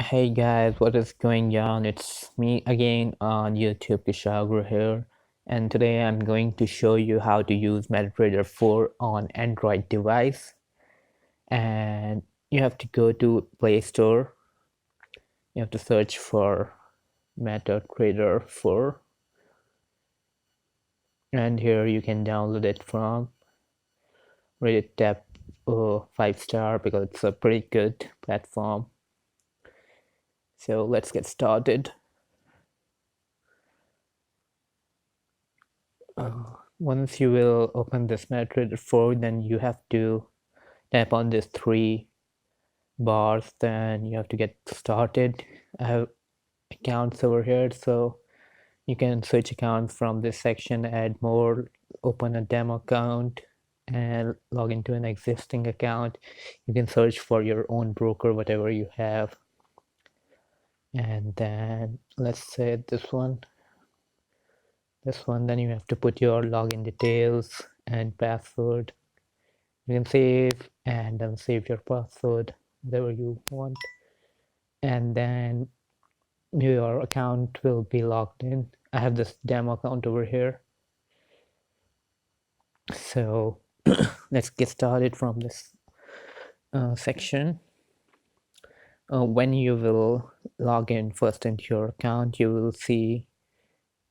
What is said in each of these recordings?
Hey guys, what is going on? It's me again on YouTube, Kishagru here, and today I'm going to show you how to use MetaTrader 4 on Android device. And you have to go to Play Store. You have to search for MetaTrader 4, and here you can download it from. Rate it tap 5-star because it's a pretty good platform. So let's get started. Once you will open this MetaTrader 4, then you have to tap on these three bars, then you have to get started. I have accounts over here, so you can switch accounts from this section, add more, open a demo account, and log into an existing account. You can search for your own broker, whatever you have. And then let's say this one, then you have to put your login details and password. You can save and then save your password, whatever you want, and then your account will be logged in. I have this demo account over here, so let's get started from this section. When you will log in first into your account, you will see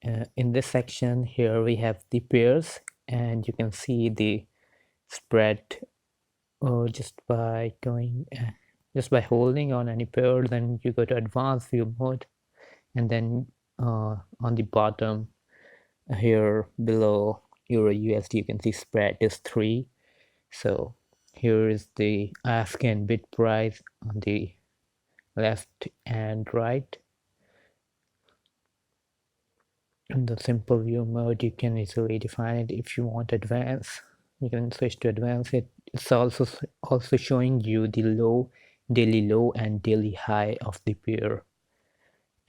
in this section here we have the pairs, and you can see the spread just by holding on any pair. Then you go to advanced view mode, and then on the bottom here below Euro USD you can see spread is 3. So here is the ask and bid price on the left and right. In the simple view mode you can easily define it. If you want advanced, you can switch to advanced. It's also showing you the daily low and daily high of the pair.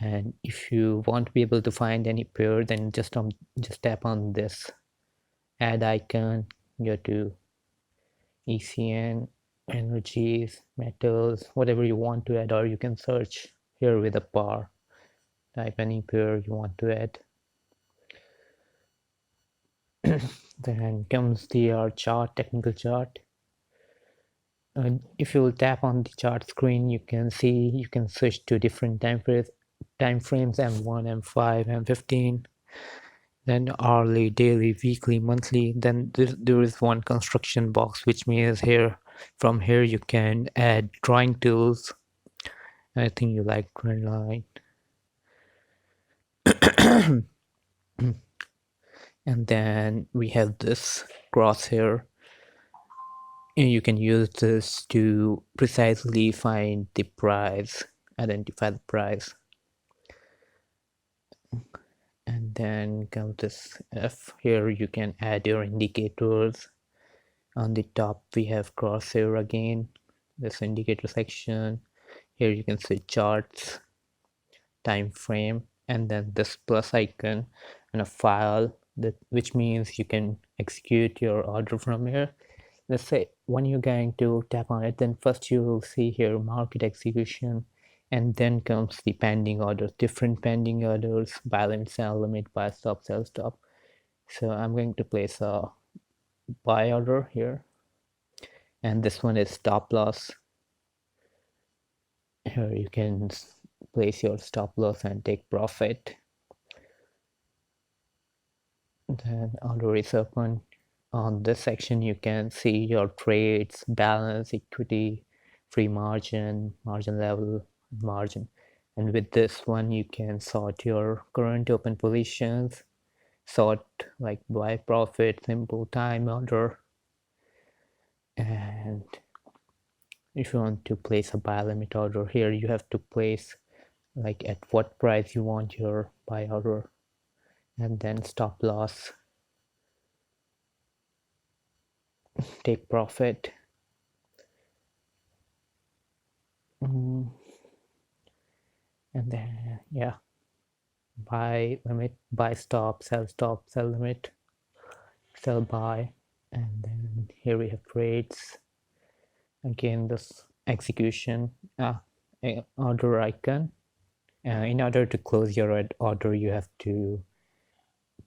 And if you want to be able to find any pair, then just tap on this add icon, go to ECN, energies, metals, whatever you want to add, or you can search here with a bar, type any pair you want to add. Then comes the chart, technical chart. If you will tap on the chart screen, you can switch to different time frames, M1, M5, M15, then hourly, daily, weekly, monthly. Then there is one construction box, which means from here you can add drawing tools. I think you like green line. And then we have this crosshair. You can use this to precisely find the price, identify the price. And then comes this F. Here you can add your indicators. On the top we have crosshair again, this indicator section. Here you can see charts, time frame, and then this plus icon and a file, which means you can execute your order from here. Let's say when you're going to tap on it, then first you will see here market execution, and then comes the pending orders, different pending orders, buy limit, sell limit, buy stop, sell stop. So I'm going to place a buy order here, and this one is stop loss. Here you can place your stop loss and take profit. Then order is open. On this section you can see your trades, balance, equity, free margin, margin level, margin. And with this one you can sort your current open positions, sort like buy profit, simple time order. And if you want to place a buy limit order, here you have to place like at what price you want your buy order, and then stop loss, take profit. And then buy limit, buy stop, sell limit, sell buy. And then here we have trades. Again, this execution, order icon. In order to close your order, you have to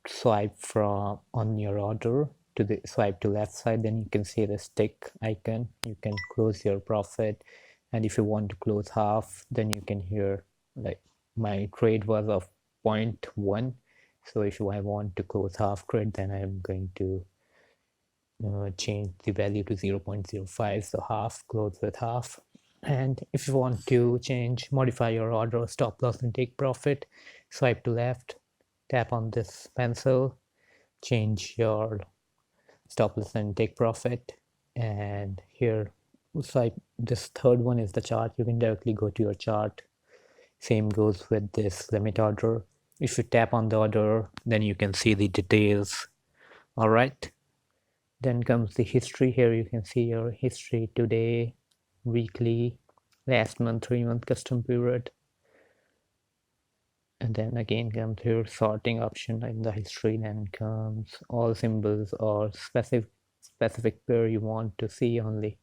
swipe from on your order to the swipe to left side, then you can see the stick icon. You can close your profit, and if you want to close half, then you can hear like my trade was of 0.1. So if I want to close half trade, then I'm going to change the value to 0.05, so half, close with half. And if you want to modify your order, stop loss and take profit, swipe to left, tap on this pencil, change your stop loss and take profit. And here, swipe, this third one is the chart. You can directly go to your chart. Same goes with this limit order. If you tap on the order, then you can see the details. All right. Then comes the history. Here you can see your history today, weekly, last month, 3 month custom period. And then again comes here sorting option in the history. Then comes all symbols or specific pair you want to see only.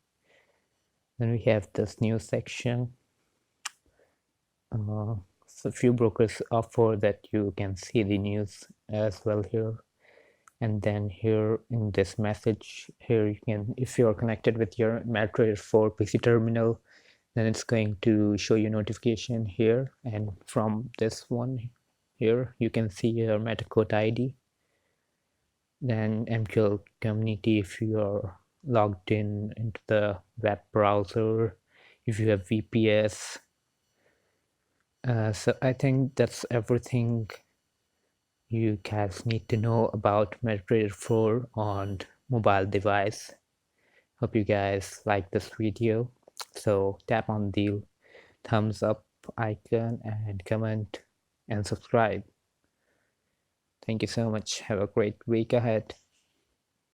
Then we have this news section. So few brokers offer that you can see the news as well here. And then here in this message here, you can, if you're connected with your MT4 PC terminal, then it's going to show you notification here. And from this one here, you can see your metacode ID. Then MQL community, if you are logged in into the web browser, if you have VPS. So I think that's everything you guys need to know about MT4 on mobile device. Hope you guys like this video. So tap on the thumbs up icon and comment and subscribe. Thank you so much. Have a great week ahead.